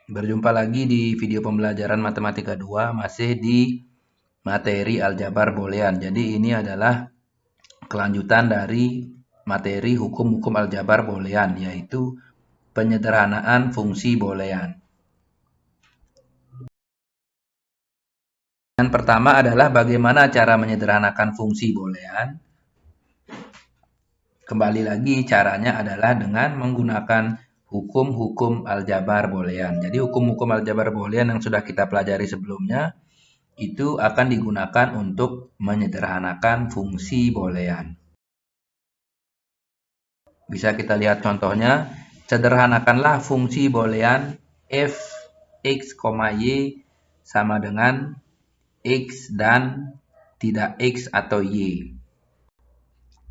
Berjumpa lagi di video pembelajaran Matematika 2, masih di materi aljabar boolean. Jadi ini adalah kelanjutan dari materi hukum-hukum aljabar boolean, yaitu penyederhanaan fungsi boolean. Yang pertama adalah bagaimana cara menyederhanakan fungsi boolean. Kembali lagi, caranya adalah dengan menggunakan hukum-hukum aljabar boolean. Jadi hukum-hukum aljabar boolean yang sudah kita pelajari sebelumnya itu akan digunakan untuk menyederhanakan fungsi boolean. Bisa kita lihat contohnya, sederhanakanlah fungsi boolean f x, y sama dengan x dan tidak x atau y.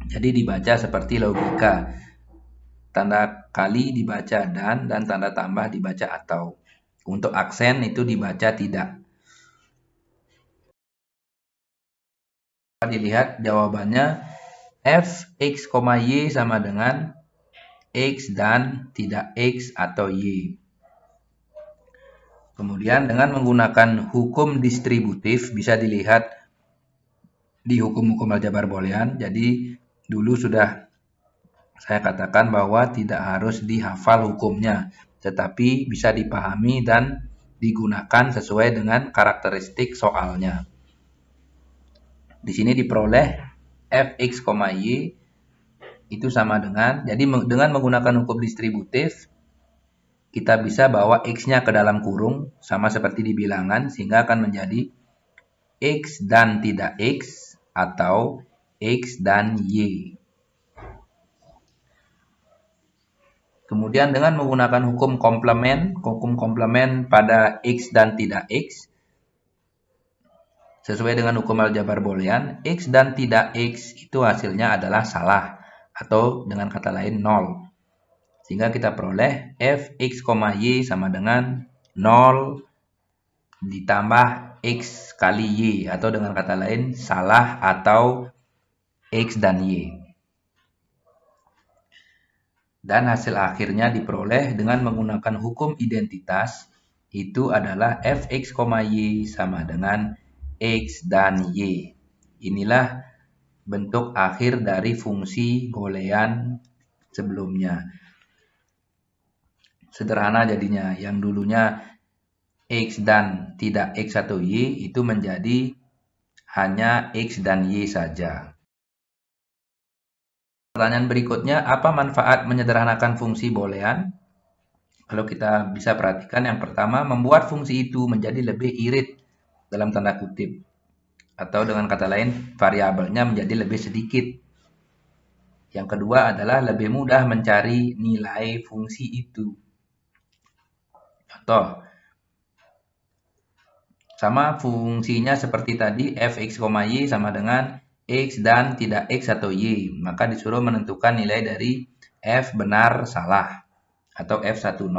Jadi dibaca seperti logika. Tanda kali dibaca dan tanda tambah dibaca atau. Untuk aksen itu dibaca tidak. Dilihat jawabannya, f x, y sama dengan x dan tidak x atau y. Kemudian dengan menggunakan hukum distributif bisa dilihat di hukum-hukum aljabar boolean. Jadi dulu sudah saya katakan bahwa tidak harus dihafal hukumnya, tetapi bisa dipahami dan digunakan sesuai dengan karakteristik soalnya. Di sini diperoleh fx, y itu sama dengan, jadi dengan menggunakan hukum distributif, kita bisa bawa x-nya ke dalam kurung, sama seperti di bilangan, sehingga akan menjadi x dan tidak x, atau x dan y. Kemudian dengan menggunakan hukum komplement pada x dan tidak x, sesuai dengan hukum aljabar boolean, x dan tidak x itu hasilnya adalah salah, atau dengan kata lain 0. Sehingga kita peroleh fx, y sama dengan 0 ditambah x kali y, atau dengan kata lain salah atau x dan y. Dan hasil akhirnya diperoleh dengan menggunakan hukum identitas, itu adalah fx, y sama dengan x dan y. Inilah bentuk akhir dari fungsi boolean sebelumnya. Sederhana jadinya, yang dulunya x dan tidak x atau y itu menjadi hanya x dan y saja. Pertanyaan berikutnya, apa manfaat menyederhanakan fungsi boolean? Kalau kita bisa perhatikan, yang pertama, membuat fungsi itu menjadi lebih irit dalam tanda kutip. Atau dengan kata lain, variabelnya menjadi lebih sedikit. Yang kedua adalah lebih mudah mencari nilai fungsi itu. Contoh, sama fungsinya seperti tadi, fx, y sama dengan x dan tidak x atau y. Maka disuruh menentukan nilai dari f benar salah atau f10.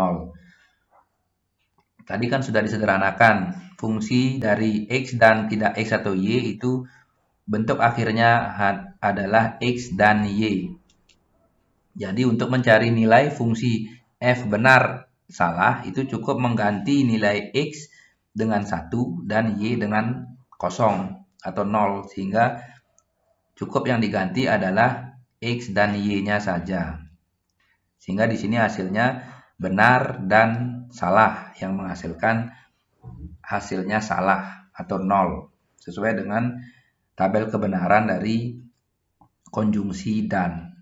Tadi kan sudah disederhanakan. Fungsi dari x dan tidak x atau y itu bentuk akhirnya adalah x dan y. Jadi untuk mencari nilai fungsi f benar salah itu cukup mengganti nilai x dengan 1 dan y dengan 0 atau 0, sehingga cukup yang diganti adalah x dan y-nya saja. Sehingga di sini hasilnya benar dan salah, yang menghasilkan hasilnya salah atau 0 sesuai dengan tabel kebenaran dari konjungsi dan.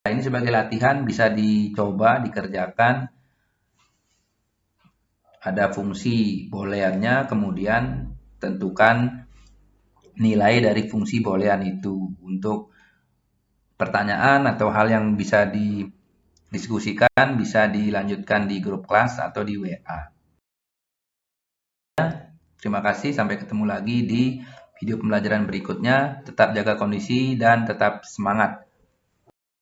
Ini sebagai latihan bisa dicoba dikerjakan. Ada fungsi booleannya, kemudian tentukan nilai dari fungsi boolean itu. Untuk pertanyaan atau hal yang bisa didiskusikan bisa dilanjutkan di grup kelas atau di WA. Terima kasih, sampai ketemu lagi di video pembelajaran berikutnya. Tetap jaga kondisi dan tetap semangat.